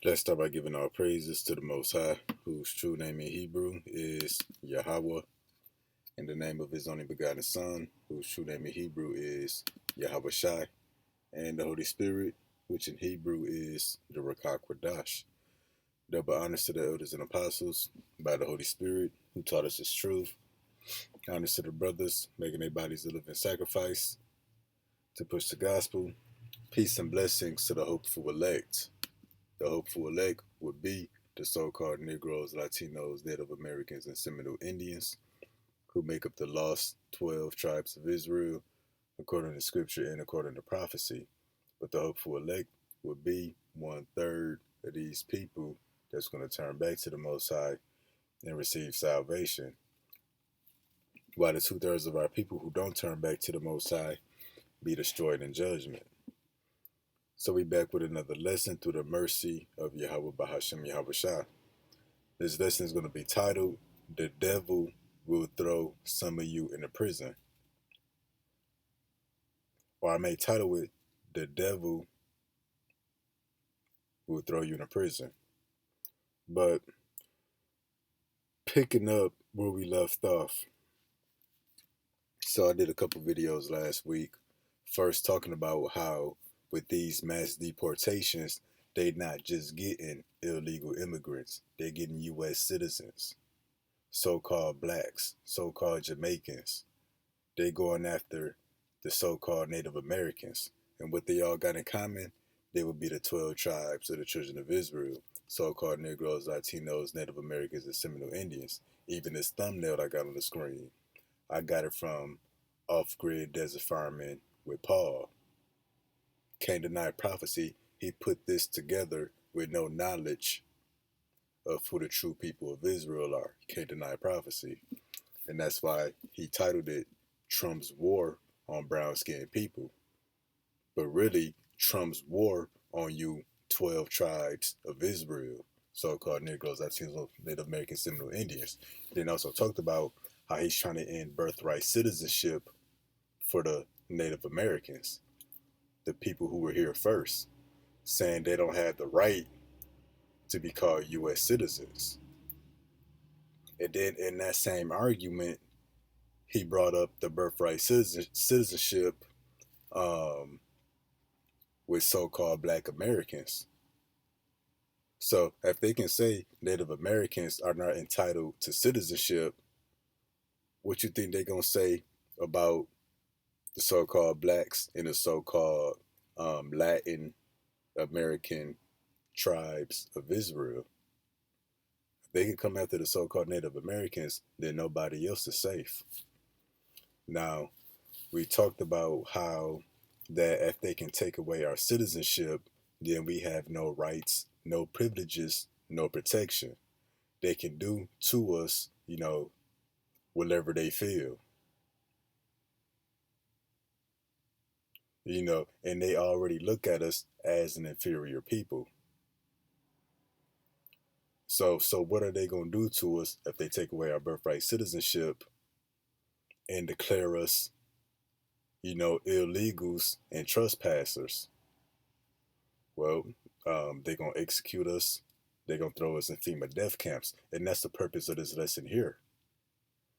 Let's start by giving all praises to the Most High, whose true name in Hebrew is Yahweh, and the name of his only begotten Son, whose true name in Hebrew is Yahweh Shai, and the Holy Spirit, which in Hebrew is the Rakak Kwadash. Double honors to the elders and apostles by the Holy Spirit, who taught us his truth. Honors to the brothers, making their bodies a living sacrifice to push the gospel. Peace and blessings to the hopeful elect. The hopeful elect would be the so-called Negroes, Latinos, Native Americans, and Seminole Indians, who make up the lost 12 tribes of Israel, according to scripture and according to prophecy. But the hopeful elect would be 1/3 of these people that's going to turn back to the Most High and receive salvation, while the 2/3 of our people who don't turn back to the Most High be destroyed in judgment. So we back with another lesson through the mercy of Yahweh Bahashem Yahweh Shah. This lesson is going to be titled, "The Devil Will Throw Some of You in a Prison." Or I may title it, "The Devil Will Throw You in a Prison." But picking up where we left off. So I did a couple videos last week, first talking about how with these mass deportations, they not just getting illegal immigrants, they're getting U.S. citizens, so-called blacks, so-called Jamaicans. They going after the so-called Native Americans. And what they all got in common, they would be the 12 tribes of the children of Israel, so-called Negroes, Latinos, Native Americans, and Seminole Indians. Even this thumbnail I got on the screen, I got it from Off-Grid Desert Farming with Paul. Can't deny prophecy. He put this together with no knowledge of who the true people of Israel are. Can't deny prophecy. And that's why he titled it Trump's War on Brown Skinned People. But really, Trump's war on you 12 tribes of Israel, so-called Negroes, Latinos, Native Americans, Seminole Indians. Then also talked about how he's trying to end birthright citizenship for the Native Americans, the people who were here first, saying they don't have the right to be called U.S. citizens. And then in that same argument, he brought up the birthright citizenship um, with so-called Black Americans. So if they can say Native Americans are not entitled to citizenship, what you think they're gonna say about the so-called blacks in the so-called Latin American tribes of Israel? If they can come after the so-called Native Americans, then nobody else is safe. Now, we talked about how that if they can take away our citizenship, then we have no rights, no privileges, no protection. They can do to us, whatever they feel, and they already look at us as an inferior people. So what are they going to do to us if they take away our birthright citizenship and declare us, illegals and trespassers? Well, they're going to execute us. They're going to throw us in FEMA death camps. And that's the purpose of this lesson here.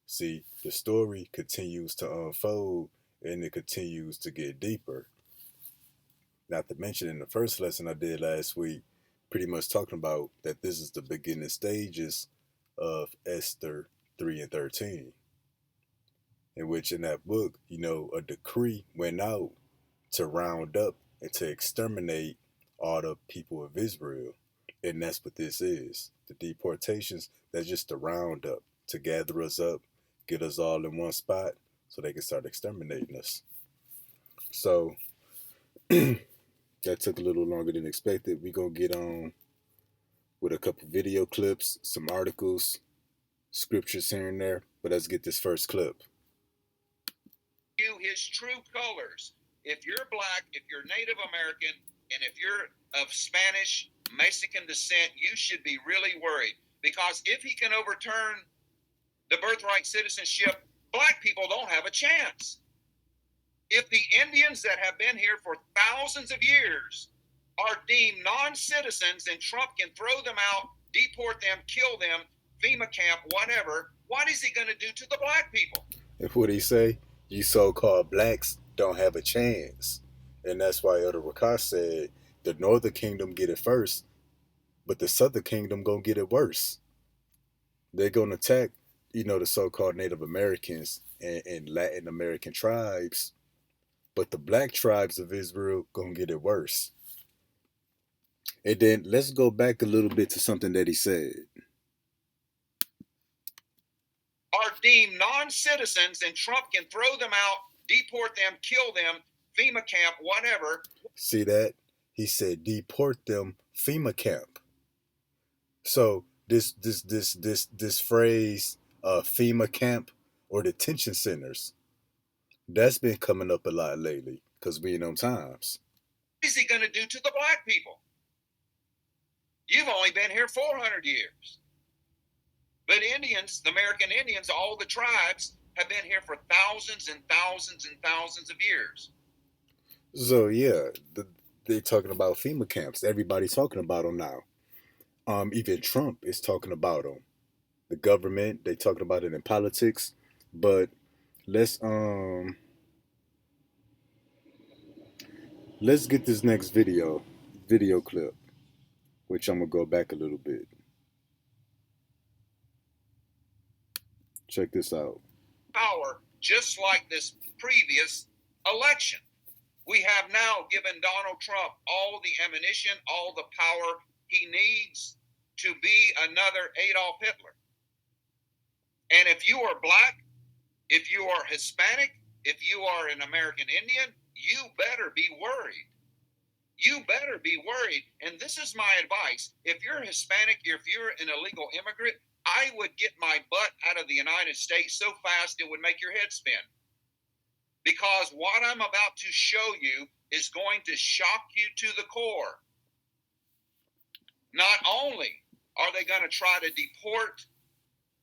See, the story continues to unfold and it continues to get deeper. Not to mention, in the first lesson I did last week, pretty much talking about that this is the beginning stages of Esther 3 and 13, in which in that book, a decree went out to round up and to exterminate all the people of Israel. And that's what this is. The deportations, that's just a roundup to gather us up, get us all in one spot so they can start exterminating us. So that took a little longer than expected. We're going to get on with a couple video clips, some articles, scriptures here and there. But let's get this first clip. His true colors. If you're black, if you're Native American, and if you're of Spanish, Mexican descent, you should be really worried, because if he can overturn the birthright citizenship, black people don't have a chance. If the Indians that have been here for thousands of years are deemed non-citizens and Trump can throw them out, deport them, kill them, FEMA camp, whatever, what is he going to do to the black people? And what he say? You so-called blacks don't have a chance. And that's why Elder Rakas said the Northern Kingdom get it first, but the Southern Kingdom gonna get it worse. They're gonna attack, the so-called Native Americans and Latin American tribes, but the black tribes of Israel gonna get it worse. And then let's go back a little bit to something that he said. Are deemed non-citizens and Trump can throw them out, deport them, kill them, FEMA camp, whatever. See that? He said deport them, FEMA camp. So this phrase, FEMA camp or detention centers, that's been coming up a lot lately because we in them times. What is he going to do to the black people? You've only been here 400 years. But Indians, the American Indians, all the tribes have been here for thousands and thousands and thousands of years. So yeah, they're talking about FEMA camps. Everybody's talking about them now. Even Trump is talking about them. The government, they talking about it in politics. But let's get this next video clip, which I'm gonna go back a little bit. Check this out. Power, just like this previous election. We have now given Donald Trump all the ammunition, all the power he needs to be another Adolf Hitler. And if you are black, if you are Hispanic, if you are an American Indian, you better be worried. You better be worried. And this is my advice. If you're Hispanic, if you're an illegal immigrant, I would get my butt out of the United States so fast it would make your head spin. Because what I'm about to show you is going to shock you to the core. Not only are they going to try to deport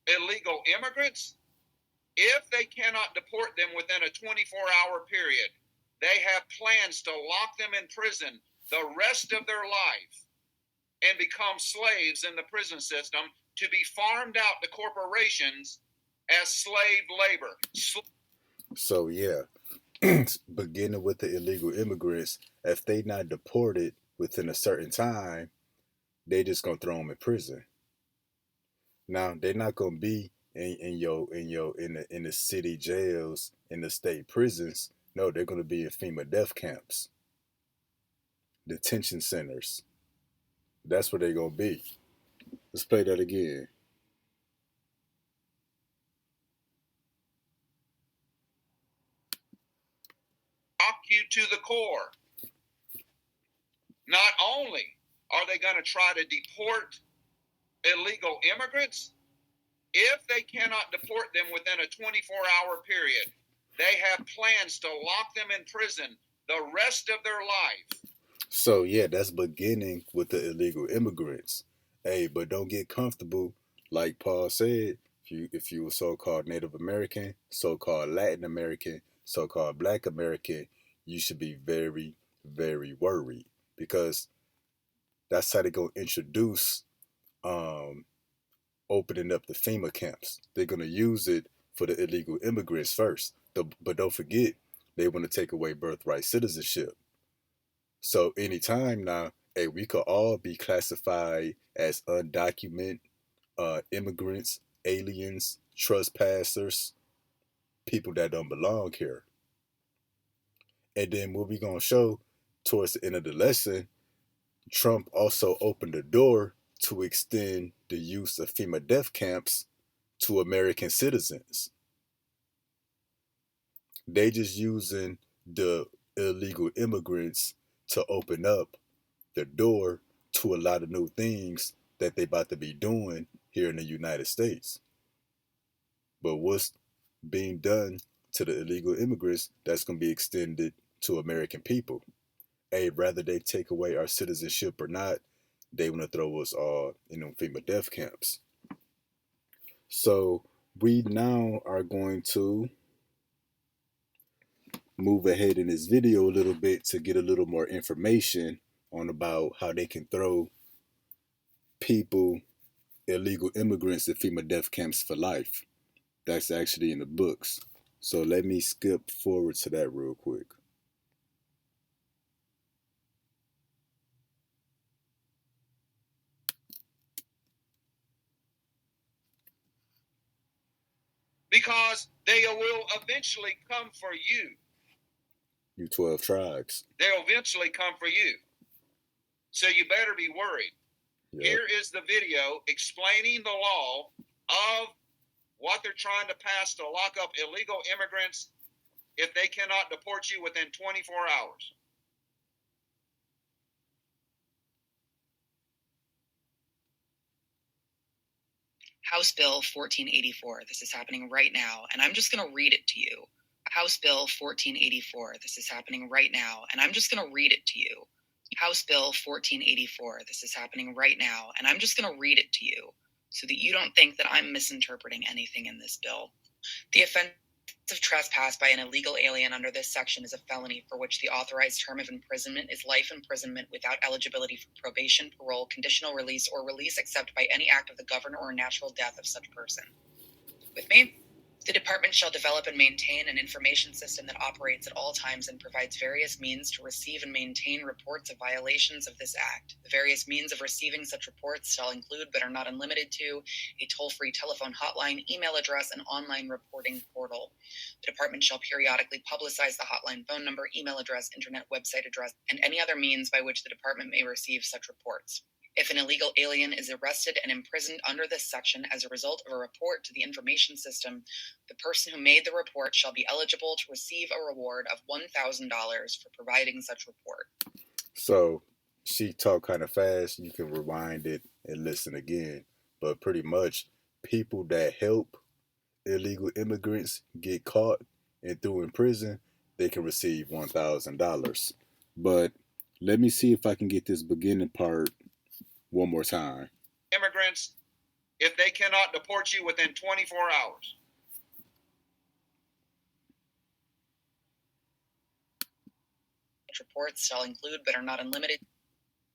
illegal immigrants, if they cannot deport them within a 24-hour period, they have plans to lock them in prison the rest of their life and become slaves in the prison system to be farmed out to corporations as slave labor. So yeah, beginning with the illegal immigrants, if they not deported within a certain time, they just gonna throw them in prison. Now they're not gonna be in the city jails, in the state prisons. No, they're gonna be in FEMA death camps, detention centers. That's where they're gonna be. Let's play that again. Shock you to the core. Not only are they going to try to deport illegal immigrants, if they cannot deport them within a 24-hour period, they have plans to lock them in prison the rest of their life. So yeah, that's beginning with the illegal immigrants. Hey, but don't get comfortable. Like Paul said, if you were so-called Native American, so-called Latin American, so-called Black American, you should be very, very worried because that's how they're gonna introduce opening up the FEMA camps. They're gonna use it for the illegal immigrants first. But don't forget, they want to take away birthright citizenship. So anytime now, hey, we could all be classified as undocumented immigrants, aliens, trespassers, people that don't belong here. And then what we gonna show towards the end of the lesson, Trump also opened the door to extend the use of FEMA death camps to American citizens. They just using the illegal immigrants to open up the door to a lot of new things that they about to be doing here in the United States. But what's being done to the illegal immigrants, that's going to be extended to American people. Hey, rather they take away our citizenship or not, they want to throw us all in them FEMA death camps. So we now are going to move ahead in this video a little bit to get a little more information on about how they can throw people, illegal immigrants, in FEMA death camps for life. That's actually in the books. So let me skip forward to that real quick. Because they will eventually come for you. You 12 tribes. They'll eventually come for you. So you better be worried. Yep. Here is the video explaining the law of what they're trying to pass to lock up illegal immigrants if they cannot deport you within 24 hours. House Bill 1484. This is happening right now, and I'm just going to read it to you. House Bill 1484. This is happening right now, and I'm just going to read it to you. House Bill 1484. This is happening right now, and I'm just going to read it to you so that you don't think that I'm misinterpreting anything in this bill. The offense of trespass by an illegal alien under this section is a felony for which the authorized term of imprisonment is life imprisonment without eligibility for probation, parole, conditional release, or release except by any act of the governor or natural death of such person. With me? The department shall develop and maintain an information system that operates at all times and provides various means to receive and maintain reports of violations of this act. The various means of receiving such reports shall include, but are not unlimited to, a toll-free telephone hotline, email address, and online reporting portal. The department shall periodically publicize the hotline phone number, email address, internet website address, and any other means by which the department may receive such reports. If an illegal alien is arrested and imprisoned under this section as a result of a report to the information system, the person who made the report shall be eligible to receive a reward of $1,000 for providing such report. So she talked kind of fast. You can rewind it and listen again. But pretty much, people that help illegal immigrants get caught and threw in prison, they can receive $1,000. But let me see if I can get this beginning part one more time. Immigrants, if they cannot deport you within 24 hours. Reports shall include, but are not unlimited.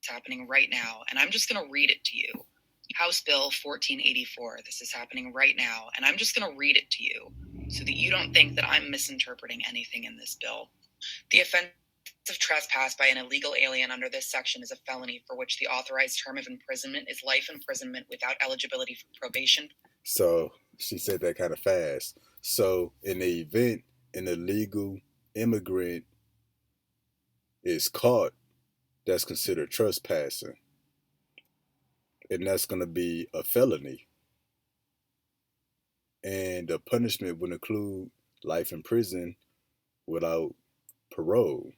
It's happening right now, and I'm just going to read it to you. House Bill 1484. This is happening right now, and I'm just going to read it to you so that you don't think that I'm misinterpreting anything in this bill. The offense of trespass by an illegal alien under this section is a felony for which the authorized term of imprisonment is life imprisonment without eligibility for probation. So she said that kind of fast. So in the event an illegal immigrant is caught, that's considered trespassing. And that's going to be a felony. And the punishment would include life in prison without parole.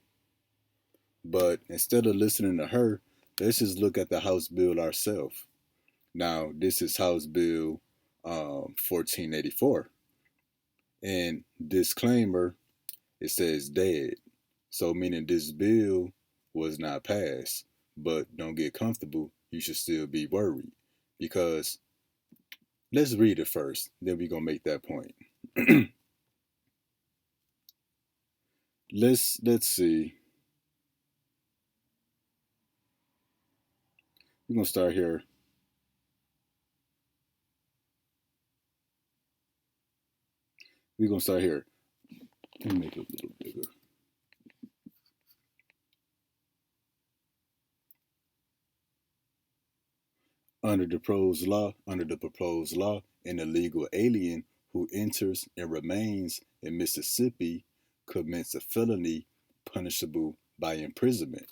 But instead of listening to her, let's just look at the House bill ourselves. Now, this is House Bill 1484. And disclaimer, it says dead. So meaning this bill was not passed. But don't get comfortable. You should still be worried. Because let's read it first. Then we're going to make that point. Let's see. We're going to start here. We're going to start here. Let me make it a little bigger. Under the proposed law, an illegal alien who enters and remains in Mississippi commits a felony punishable by imprisonment.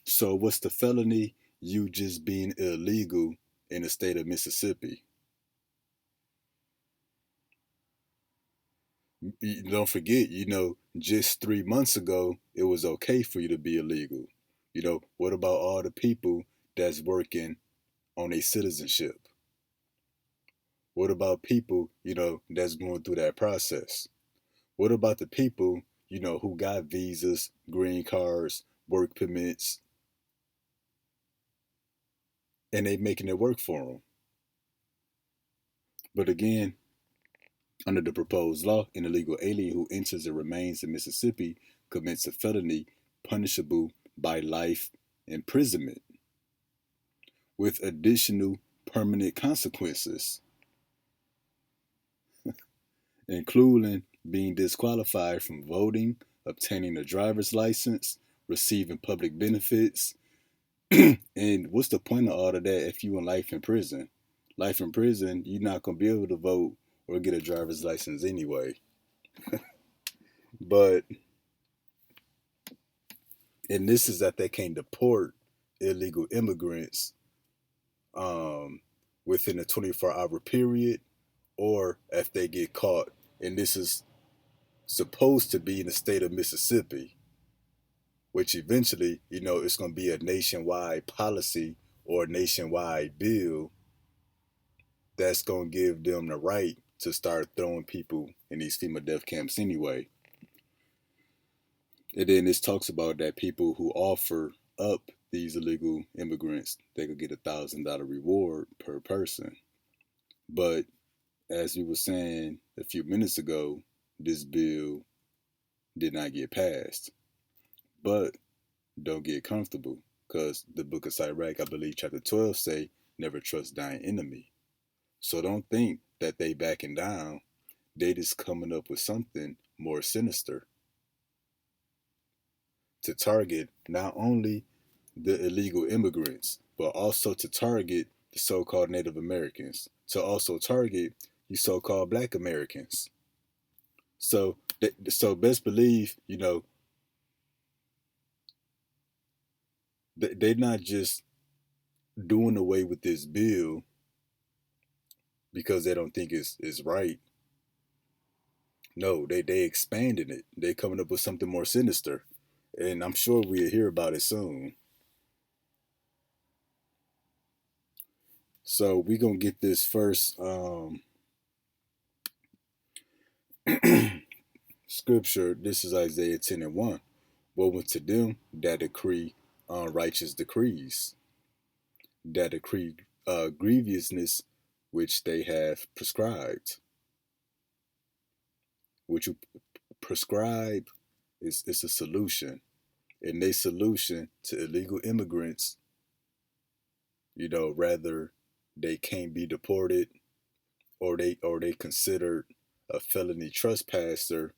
So what's the felony? You just being illegal in the state of Mississippi. Don't forget, just 3 months ago, it was okay for you to be illegal. What about all the people that's working on a citizenship? What about people, that's going through that process? What about the people, who got visas, green cards, work permits, and they making it work for them? But again, under the proposed law, an illegal alien who enters and remains in Mississippi commits a felony punishable by life imprisonment with additional permanent consequences, including being disqualified from voting, obtaining a driver's license, receiving public benefits. And what's the point of all of that if you in life in prison? Life in prison, you're not gonna be able to vote or get a driver's license anyway. But and this is that they can deport illegal immigrants um, within a 24-hour period, or if they get caught. And this is supposed to be in the state of Mississippi, which eventually, it's going to be a nationwide policy or a nationwide bill that's going to give them the right to start throwing people in these FEMA death camps anyway. And then this talks about that people who offer up these illegal immigrants, they could get $1,000 reward per person. But as we were saying a few minutes ago, this bill did not get passed. But don't get comfortable, because the book of Sirach, I believe chapter 12 say, never trust thine enemy. So don't think that they backing down. They just coming up with something more sinister to target not only the illegal immigrants, but also to target the so-called Native Americans, to also target you so-called Black Americans. So best believe, they're not just doing away with this bill because they don't think it's right. No, they expanding it. They coming up with something more sinister, and I'm sure we'll hear about it soon. So we gonna get this first scripture. This is Isaiah 10:1. Woe unto them that decree unrighteous decrees, that decree grievousness which they have prescribed. Which you prescribe is a solution, and they solution to illegal immigrants. Rather they can't be deported, or they considered a felony trespasser.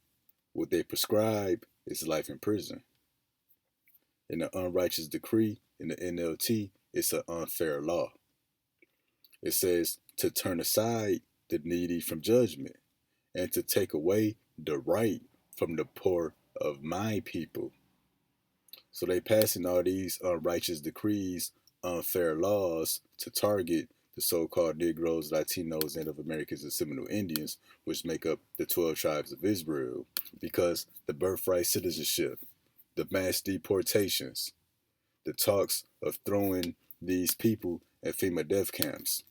What they prescribe is life in prison. In the unrighteous decree in the NLT, it's an unfair law. It says to turn aside the needy from judgment, and to take away the right from the poor of my people. So they passing all these unrighteous decrees, unfair laws to target the so-called Negroes, Latinos, Native Americans, and Seminole Indians, which make up the 12 tribes of Israel, because the birthright citizenship, the mass deportations, the talks of throwing these people in FEMA death camps,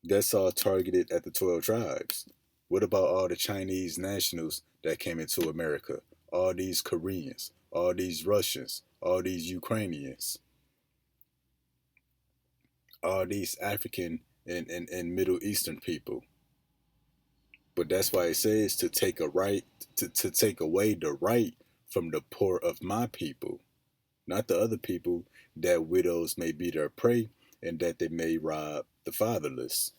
that's all targeted at the 12 tribes. What about all the Chinese nationals that came into America? All these Koreans, all these Russians, all these Ukrainians, all these African and Middle Eastern people. But that's why it says to take to take away the right from the poor of my people, not the other people, that widows may be their prey and that they may rob the fatherless.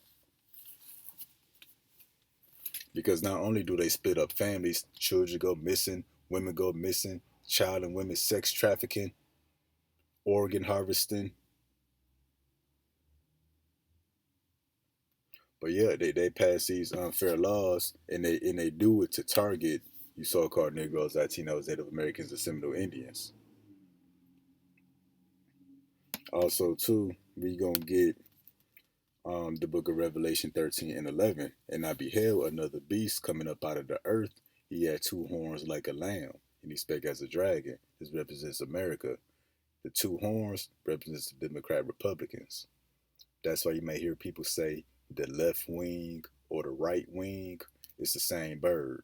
Because not only do they split up families, children go missing, women go missing, child and women sex trafficking, organ harvesting. But yeah, they pass these unfair laws, and they do it to target you so-called Negroes, Latinos, Native Americans, and Seminole Indians. Also, too, we gonna get the book of Revelation 13:11. And I beheld another beast coming up out of the earth. He had two horns like a lamb, and he spake as a dragon. This represents America. The two horns represents the Democrat Republicans. That's why you may hear people say the left wing or the right wing. It's the same bird.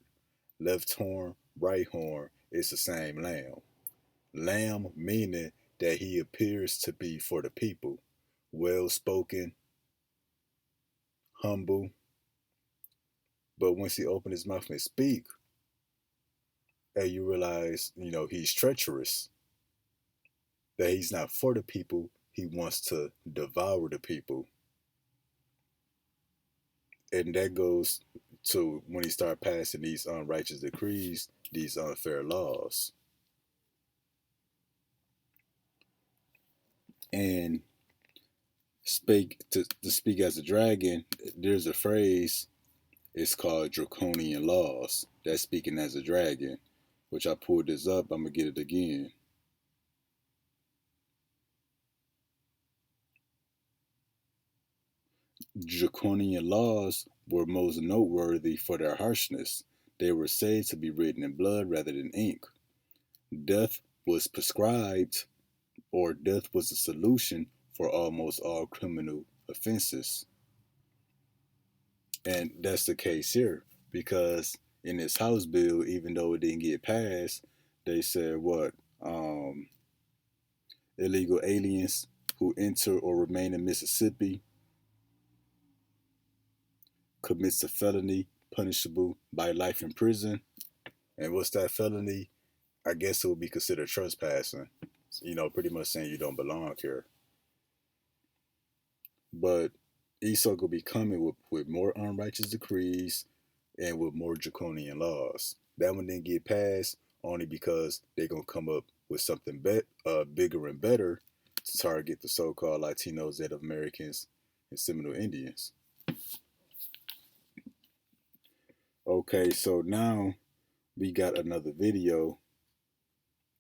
Left horn, right horn, it's the same lamb. Lamb meaning that he appears to be for the people, well spoken, humble. But once he opens his mouth and speak, hey, you realize, he's treacherous. that he's not for the people, he wants to devour the people. And that goes to when he started passing these unrighteous decrees, these unfair laws. And to speak as a dragon, there's a phrase, it's called draconian laws. That's speaking as a dragon, which I pulled this up. I'm going to get it again. Draconian laws were most noteworthy for their harshness. They were said to be written in blood rather than ink. Death was prescribed, or death was the solution for almost all criminal offenses. And that's the case here, because in this House bill, even though it didn't get passed, they said what? Illegal aliens who enter or remain in Mississippi commits a felony punishable by life in prison. And what's that felony? I guess it would be considered trespassing. Pretty much saying you don't belong here. But Esau will be coming with more unrighteous decrees and with more draconian laws. That one didn't get passed only because they're going to come up with something bigger and better to target the so-called Latinos, Native Americans, and Seminole Indians. Okay, so now we got another video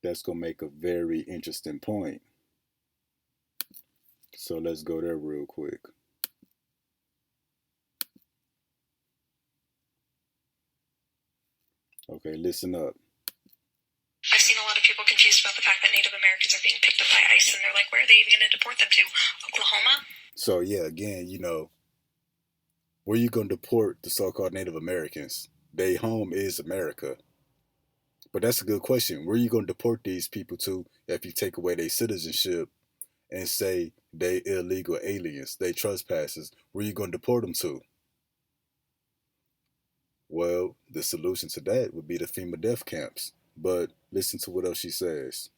that's going to make a very interesting point. So let's go there real quick. Okay, listen up. I've seen a lot of people confused about the fact that Native Americans are being picked up by ICE, and they're like, where are they even going to deport them to? Oklahoma? So yeah, again, where you going to deport the so-called Native Americans? Their home is America. But that's a good question. Where are you going to deport these people to if you take away their citizenship and say they illegal aliens, they trespassers? Where are you going to deport them to? Well, the solution to that would be the FEMA death camps. But listen to what else she says.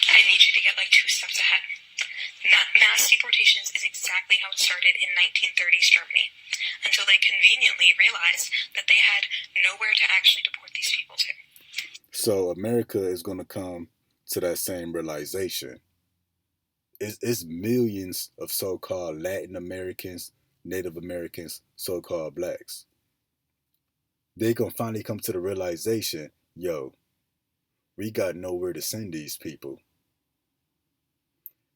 I need you to get like 2 steps ahead. Mass deportations is exactly how it started in 1930s Germany, until they conveniently realized that they had nowhere to actually deport these people to. So America is going to come to that same realization. It's millions of so-called Latin Americans, Native Americans, so-called blacks. They're going to finally come to the realization, yo, we got nowhere to send these people.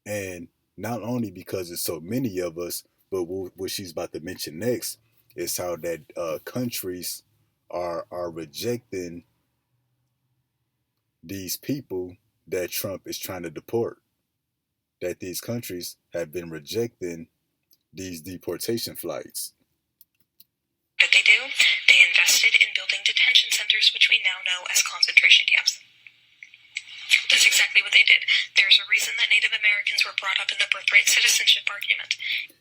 And not only because there's so many of us, but what she's about to mention next is how that countries are rejecting these people that Trump is trying to deport. That these countries have been rejecting these deportation flights. What did they do? They invested in building detention centers, which we now know as concentration camps. That's exactly what they did. There's a reason that Native Americans were brought up in the birthright citizenship argument.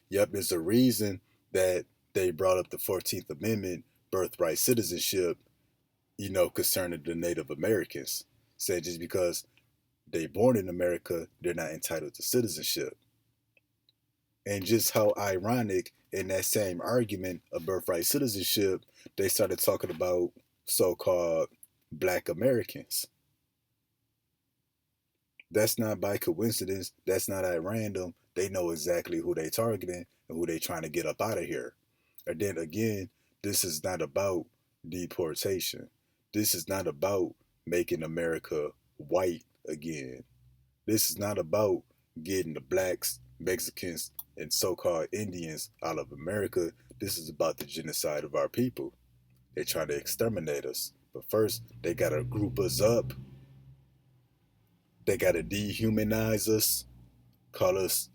Yep, there's a reason that they brought up the 14th Amendment, birthright citizenship, concerning the Native Americans. Said just because they're born in America, they're not entitled to citizenship. And just how ironic, in that same argument of birthright citizenship, they started talking about so-called Black Americans. That's not by coincidence. That's not at random. They know exactly who they targeting and who they trying to get up out of here. And then again, this is not about deportation. This is not about making America white again. This is not about getting the blacks, Mexicans, and so-called Indians out of America. This is about the genocide of our people. They're trying to exterminate us. But first, they got to group us up. They got to dehumanize us, call us,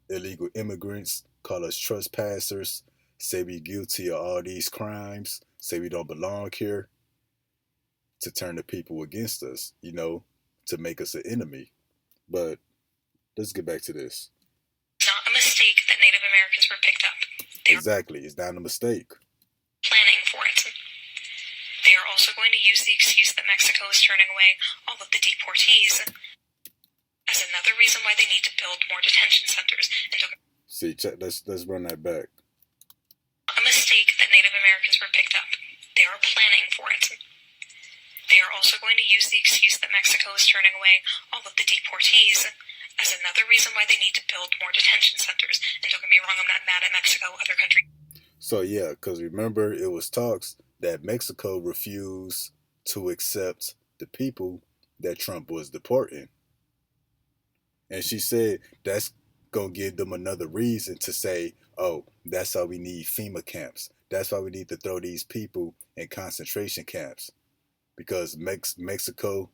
illegal immigrants, call us trespassers, say we guilty of all these crimes, say we don't belong here, to turn the people against us, to make us an enemy. But let's get back to this. It's not a mistake that Native Americans were picked up. Exactly, it's not a mistake. Planning for it. They are also going to use the excuse that Mexico is turning away all of the deportees another reason why they need to build more detention centers. And see, let's run that back. A mistake that Native Americans were picked up. They are planning for it. They are also going to use the excuse that Mexico is turning away all of the deportees as another reason why they need to build more detention centers. And don't get me wrong, I'm not mad at Mexico, other countries. So yeah, because remember, it was talks that Mexico refused to accept the people that Trump was deporting. And she said that's going to give them another reason to say, oh, that's why we need FEMA camps. That's why we need to throw these people in concentration camps. Because Mexico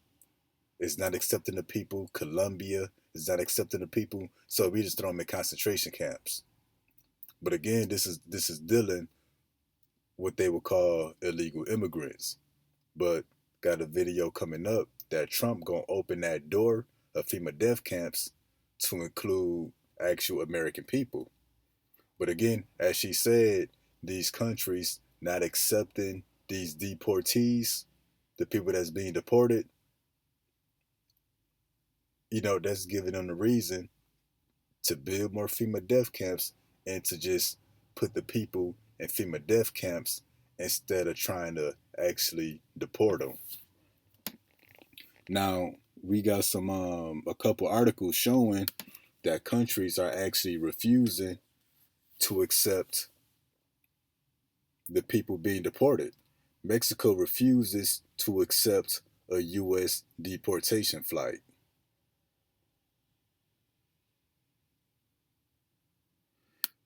is not accepting the people. Colombia is not accepting the people. So we just throw them in concentration camps. But again, this is dealing what they would call illegal immigrants. But got a video coming up that Trump gonna open that door of FEMA death camps to include actual American people. But again, as she said, these countries not accepting these deportees, the people that's being deported, that's giving them the reason to build more FEMA death camps and to just put the people in FEMA death camps instead of trying to actually deport them. Now, we got a couple articles showing that countries are actually refusing to accept the people being deported. Mexico refuses to accept a U.S. deportation flight.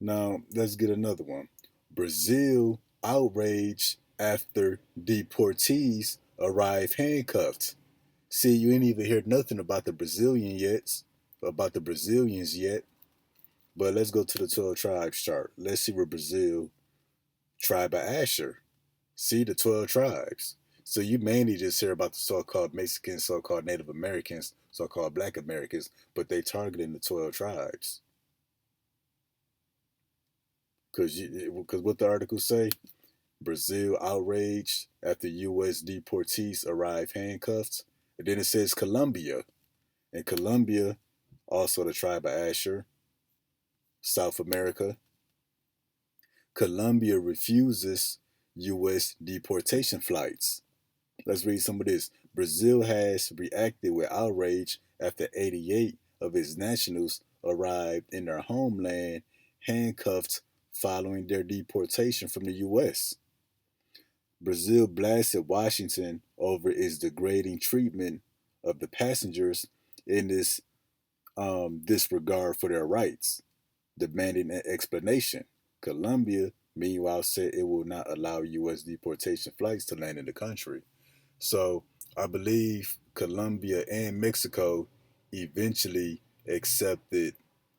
Now, let's get another one. Brazil outraged after deportees arrive handcuffed. See, you ain't even heard nothing about the Brazilians yet. But let's go to the 12 tribes chart. Let's see where Brazil, tribe by Asher. See the 12 tribes. So you mainly just hear about the so-called Mexicans, so-called Native Americans, so-called Black Americans, but they targeting the 12 tribes. Because what the articles say, Brazil outraged after U.S. deportees arrive handcuffed. And then it says Colombia. And Colombia, also the tribe of Asher, South America. Colombia refuses U.S. deportation flights. Let's read some of this. Brazil has reacted with outrage after 88 of its nationals arrived in their homeland handcuffed following their deportation from the U.S. Brazil blasted Washington over its degrading treatment of the passengers in this disregard for their rights, demanding an explanation. Colombia, meanwhile, said it will not allow U.S. deportation flights to land in the country. So I believe Colombia and Mexico eventually accepted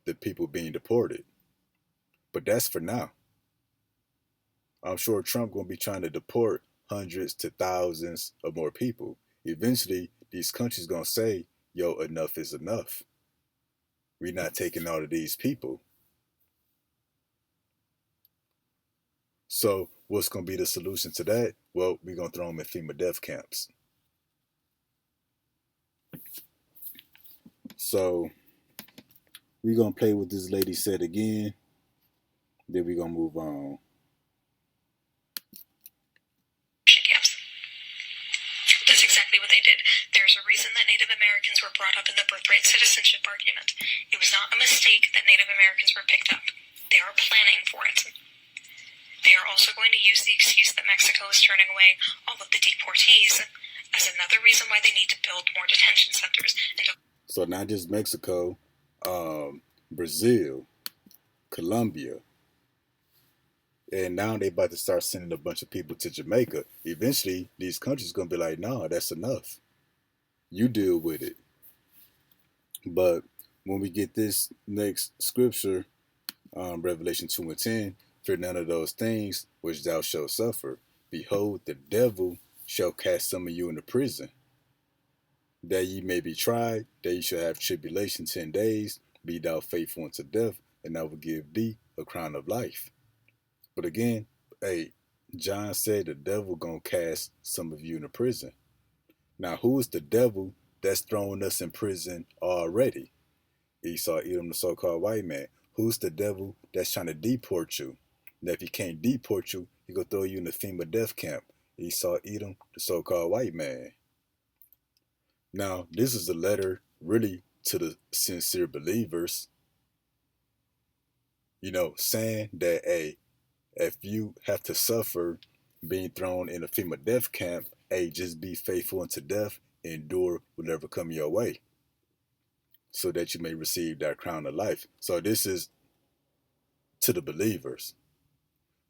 the people being deported. But that's for now. I'm sure Trump going to be trying to deport hundreds to thousands of more people. Eventually, these countries going to say, yo, enough is enough. We're not taking all of these people. So what's going to be the solution to that? Well, we're going to throw them in FEMA death camps. So we're going to play what this lady said again. Then we're going to move on. That's exactly what they did. There's a reason that Native Americans were brought up in the birthright citizenship argument. It was not a mistake that Native Americans were picked up. They are planning for it. They are also going to use the excuse that Mexico is turning away all of the deportees as another reason why they need to build more detention centers. So not just Mexico, Brazil, Colombia, and now they about to start sending a bunch of people to Jamaica. Eventually, these countries going to be like, no, that's enough. You deal with it. But when we get this next scripture, Revelation 2:10, fear none of those things which thou shalt suffer. Behold, the devil shall cast some of you into prison, that ye may be tried, that ye shall have tribulation 10 days. Be thou faithful unto death, and I will give thee a crown of life. But again, John said the devil gonna cast some of you into prison. Now, who is the devil that's throwing us in prison already? Esau, Edom, the so-called white man. Who's the devil that's trying to deport you? Now, if he can't deport you, he gonna throw you in the FEMA death camp. Esau, Edom, the so-called white man. Now, this is a letter really to the sincere believers, saying that, hey, if you have to suffer being thrown in a FEMA death camp, hey, just be faithful unto death, endure whatever come your way, so that you may receive that crown of life. So this is to the believers.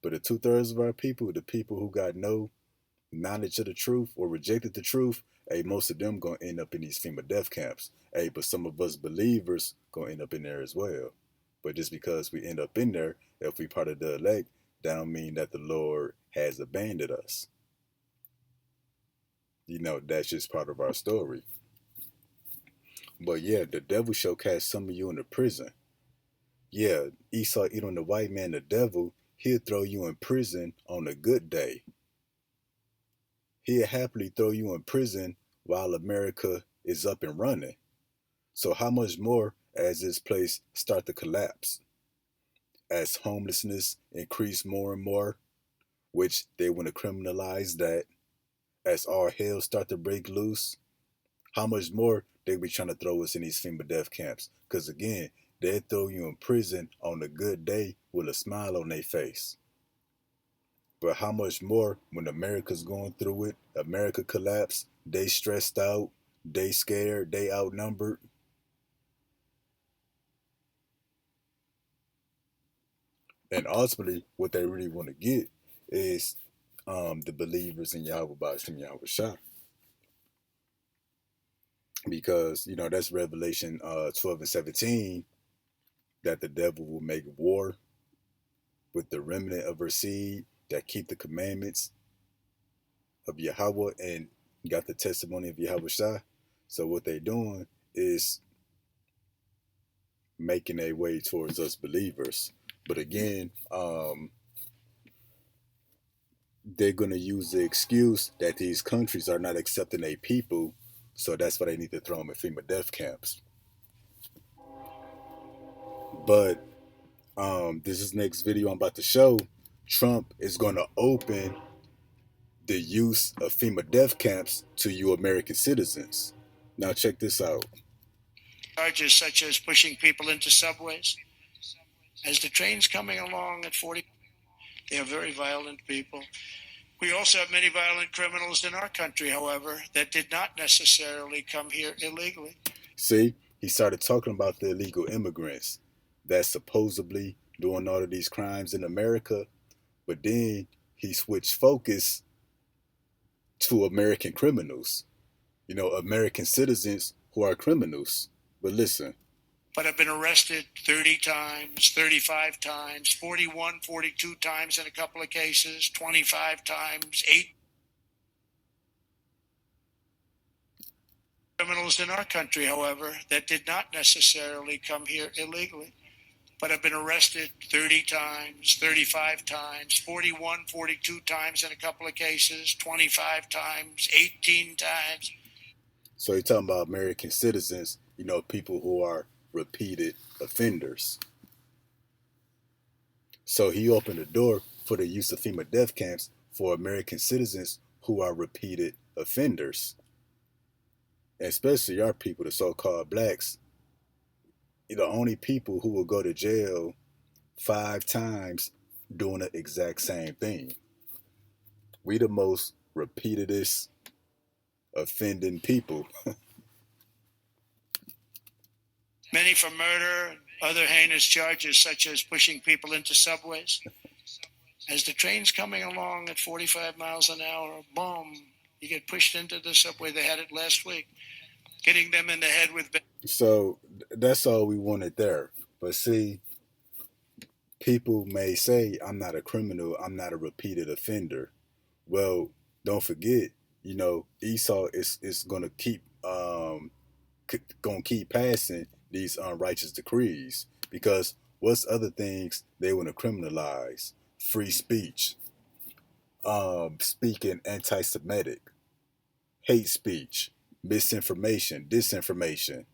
But the 2/3 of our people, the people who got no knowledge of the truth or rejected the truth, hey, most of them gonna end up in these FEMA death camps. Hey, but some of us believers gonna end up in there as well. But just because we end up in there, if we part of the elect, that don't mean that the Lord has abandoned us. That's just part of our story. But yeah, the devil shall cast some of you into prison. Yeah, Esau, Edom, the white man, the devil, he'll throw you in prison on a good day. He'll happily throw you in prison while America is up and running. So how much more as this place start to collapse? As homelessness increase more and more, which they want to criminalize that, as all hell start to break loose, how much more they be trying to throw us in these FEMA death camps? Because again, they throw you in prison on a good day with a smile on their face. But how much more when America's going through it, America collapsed, they stressed out, they scared, they outnumbered. And ultimately, what they really want to get is the believers in Yahweh Ba'ashem Yahweh Shah. Because, that's Revelation 12 and 17, that the devil will make war with the remnant of her seed that keep the commandments of Yahweh and got the testimony of Yahweh Shah. So what they doing is making a way towards us believers. But again, they're going to use the excuse that these countries are not accepting a people, so that's why they need to throw them in FEMA death camps. But this is next video I'm about to show. Trump is going to open the use of FEMA death camps to you American citizens. Now check this out. Charges such as pushing people into subways. As the train's coming along at 40, they are very violent people. We also have many violent criminals in our country, however, that did not necessarily come here illegally. See, he started talking about the illegal immigrants that's supposedly doing all of these crimes in America, but then he switched focus to American criminals, American citizens who are criminals. But listen. But I've been arrested 30 times, 35 times, 41, 42 times in a couple of cases, 25 times, 8 criminals in our country, however, that did not necessarily come here illegally. But I've been arrested 30 times, 35 times, 41, 42 times in a couple of cases, 25 times, 18 times. So you're talking about American citizens, people who are repeated offenders. So he opened the door for the use of FEMA death camps for American citizens who are repeated offenders. Especially our people, the so-called blacks. The only people who will go to jail 5 times doing the exact same thing. We the most repeatedest offending people. Many for murder and other heinous charges such as pushing people into subways. As the train's coming along at 45 miles an hour, boom, you get pushed into the subway. They had it last week, hitting them in the head with... So that's all we wanted there. But see, people may say, I'm not a criminal, I'm not a repeated offender. Well, don't forget, Esau is gonna keep passing these unrighteous decrees, because what's other things they want to criminalize? Free speech, speaking anti-Semitic, hate speech, misinformation, disinformation.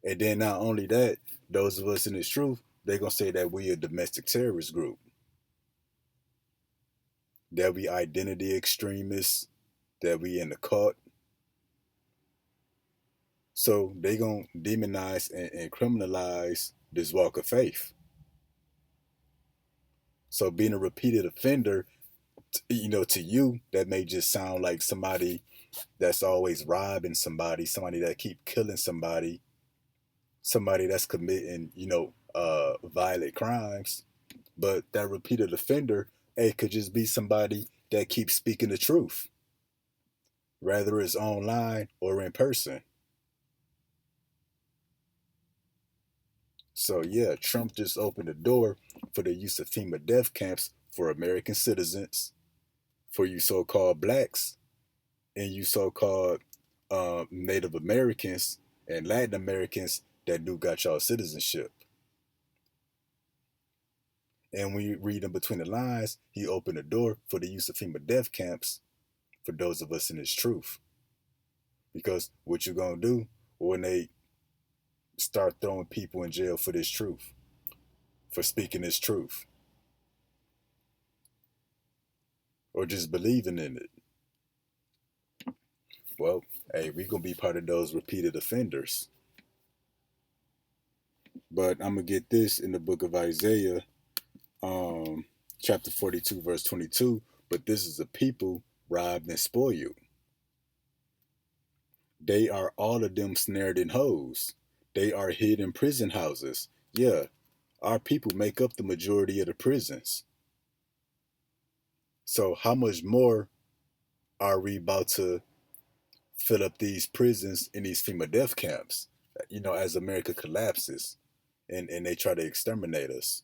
And then not only that, those of us in this truth, they're gonna say that we a domestic terrorist group, that we identity extremists, that we in the cult. So they gonna demonize and criminalize this walk of faith. So being a repeated offender, to you, that may just sound like somebody that's always robbing somebody that keep killing somebody that's committing, violent crimes. But that repeated offender, hey, could just be somebody that keeps speaking the truth, whether it's online or in person. So yeah, Trump just opened the door for the use of FEMA death camps for American citizens, for you so-called blacks, and you so-called Native Americans and Latin Americans that do got y'all citizenship. And when you read in between the lines, he opened the door for the use of FEMA death camps for those of us in his truth. Because what you gonna do when they start throwing people in jail for this truth, for speaking this truth, or just believing in it? Well, hey, we gonna be part of those repeated offenders. But I'm gonna get this in the book of Isaiah, chapter 42, verse 22. But this is a people robbed and spoiled. They are all of them snared in holes. They are hid in prison houses. Yeah, our people make up the majority of the prisons. So how much more are we about to fill up these prisons in these FEMA death camps, as America collapses and they try to exterminate us?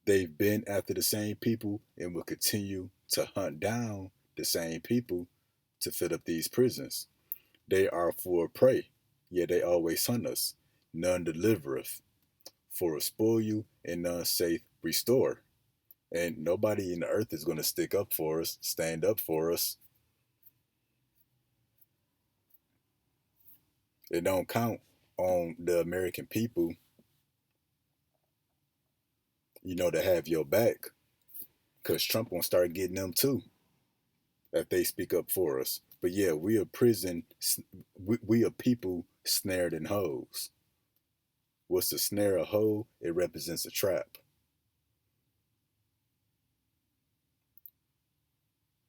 They've been after the same people and will continue to hunt down the same people to fill up these prisons. They are for prey, yet they always hunt us. None delivereth, for a spoil you, and none safe restore. And nobody in the earth is going to stick up for us, stand up for us. It don't count on the American people, to have your back. Because Trump won't start getting them too, if they speak up for us. But yeah, we are we are people snared in holes. What's the snare, a hole? It represents a trap.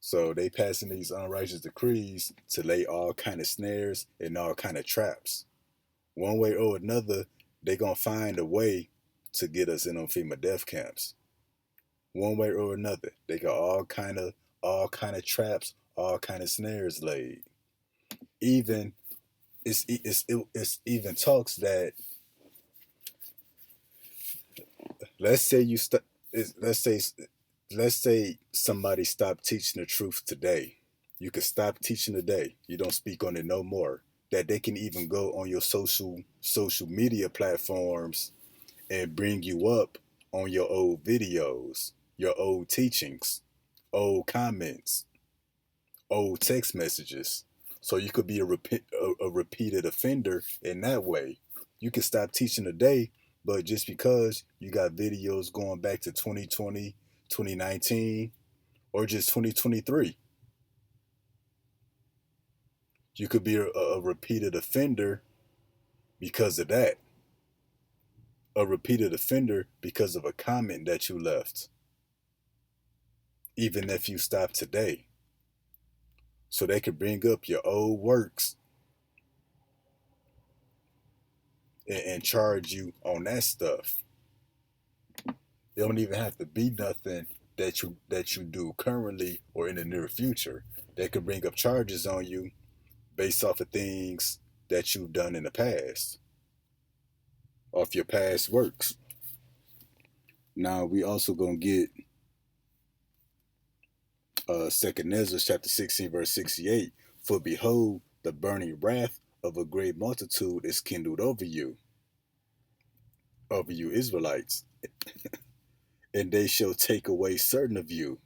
So they passing these unrighteous decrees to lay all kind of snares and all kind of traps. One way or another, they gonna find a way to get us in on FEMA death camps. One way or another, they got all kind of traps, all kind of snares laid. Even it's even talks that, let's say you st- let's say let's say somebody stopped teaching the truth today. You could stop teaching today. You don't speak on it no more. That they can even go on your social media platforms and bring you up on your old videos, your old teachings, old comments, old text messages. So you could be a repeated offender in that way. You can stop teaching today, but just because you got videos going back to 2020, 2019, or just 2023, you could be a repeated offender because of that. A repeated offender because of a comment that you left, even if you stop today. So they could bring up your old works and charge you on that stuff. It don't even have to be nothing that you do currently or in the near future. They could bring up charges on you based off of things that you've done in the past, off your past works. Now we also gonna get Second Ezra chapter 16 verse 68. For behold, the burning wrath of a great multitude is kindled over you Israelites, and they shall take away certain of you.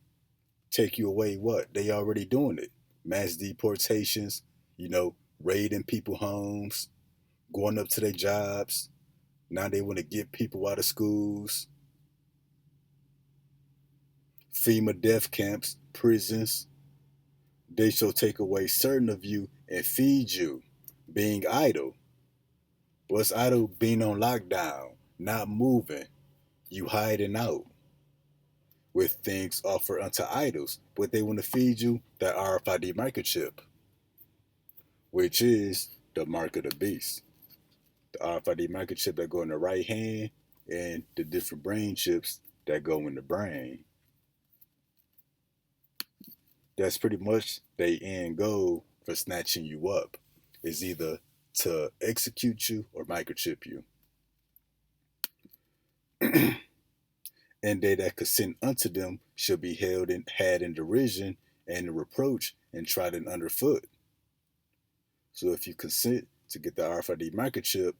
Take you away what? They already doing it. Mass deportations, raiding people homes, going up to their jobs. Now they want to get people out of schools, FEMA death camps, prisons. They shall take away certain of you and feed you, being idle. What's idle? Being on lockdown, not moving, you hiding out with things offered unto idols, but they want to feed you that RFID microchip, which is the mark of the beast. The RFID microchip that go in the right hand and the different brain chips that go in the brain. That's pretty much the end goal for snatching you up, is either to execute you or microchip you. And they that consent unto them shall be held and had in derision and in reproach and trodden underfoot. So if you consent to get the RFID microchip,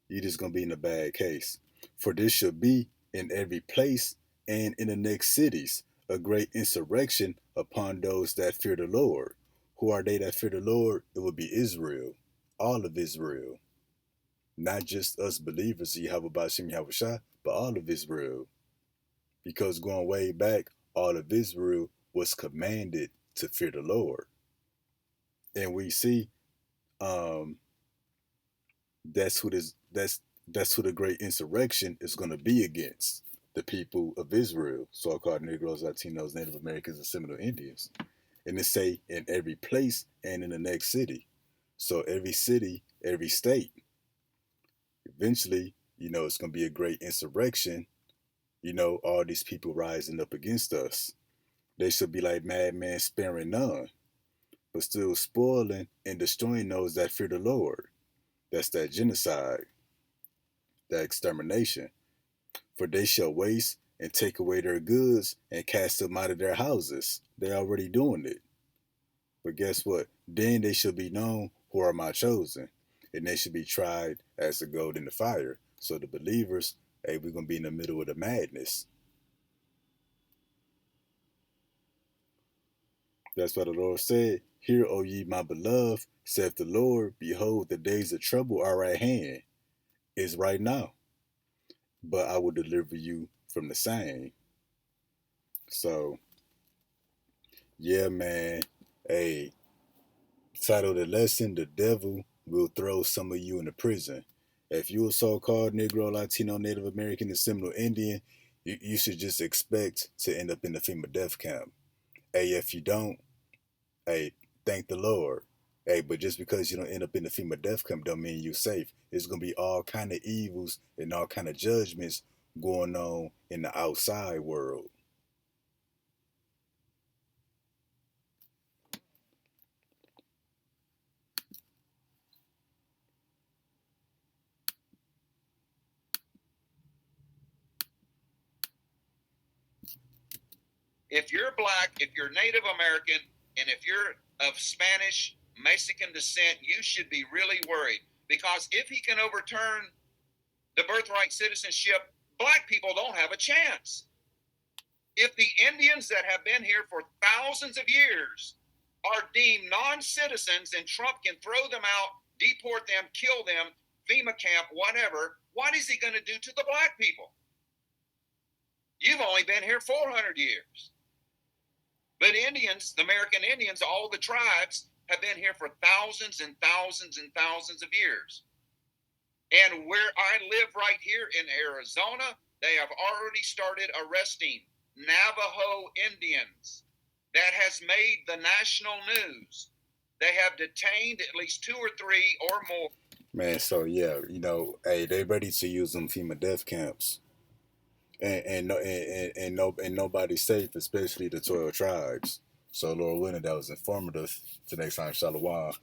you're just going to be in a bad case. For this shall be in every place and in the next cities a great insurrection upon those that fear the Lord. Who are they that fear the Lord? It would be Israel, all of Israel. Not just us believers, Yahweh Bashim Yahushua, but all of Israel. Because going way back, all of Israel was commanded to fear the Lord. And we see that's who the great insurrection is going to be against. The people of Israel, so-called Negroes, Latinos, Native Americans, and Seminole Indians. And it say in every place and in the next city. So every city, every state. Eventually, it's going to be a great insurrection. All these people rising up against us. They should be like madmen sparing none, but still spoiling and destroying those that fear the Lord. That's that genocide, that extermination. For they shall waste and take away their goods and cast them out of their houses. They're already doing it. But guess what? Then they shall be known who are my chosen, and they should be tried as the gold in the fire. So the believers, hey, we're going to be in the middle of the madness. That's what the Lord said. Hear, O ye my beloved, saith the Lord, behold, the days of trouble are at hand. It's right now. But I will deliver you from the same. So, yeah, man. Hey, title of the lesson, the devil will throw some of you into prison. If you a so-called Negro, Latino, Native American, and Seminole Indian, you should just expect to end up in the FEMA death camp. Hey, if you don't, hey, thank the Lord. Hey, but just because you don't end up in the FEMA death camp don't mean you're safe. It's going to be all kind of evils and all kind of judgments going on in the outside world. If you're black, if you're Native American, and if you're of Spanish, Mexican descent, you should be really worried, because if he can overturn the birthright citizenship, black people don't have a chance. If the Indians that have been here for thousands of years are deemed non-citizens and Trump can throw them out, deport them, kill them, FEMA camp, whatever, what is he going to do to the black people? You've only been here 400 years. But Indians, the American Indians, all the tribes have been here for thousands and thousands and thousands of years. And where I live right here in Arizona, they have already started arresting Navajo Indians. That has made the national news. They have detained at least 2 or 3 or more. Man, so yeah, hey, they ready to use them FEMA death camps. And nobody's safe, especially the 12 tribes. So Lord willing, that was informative. Till next time, Shalom.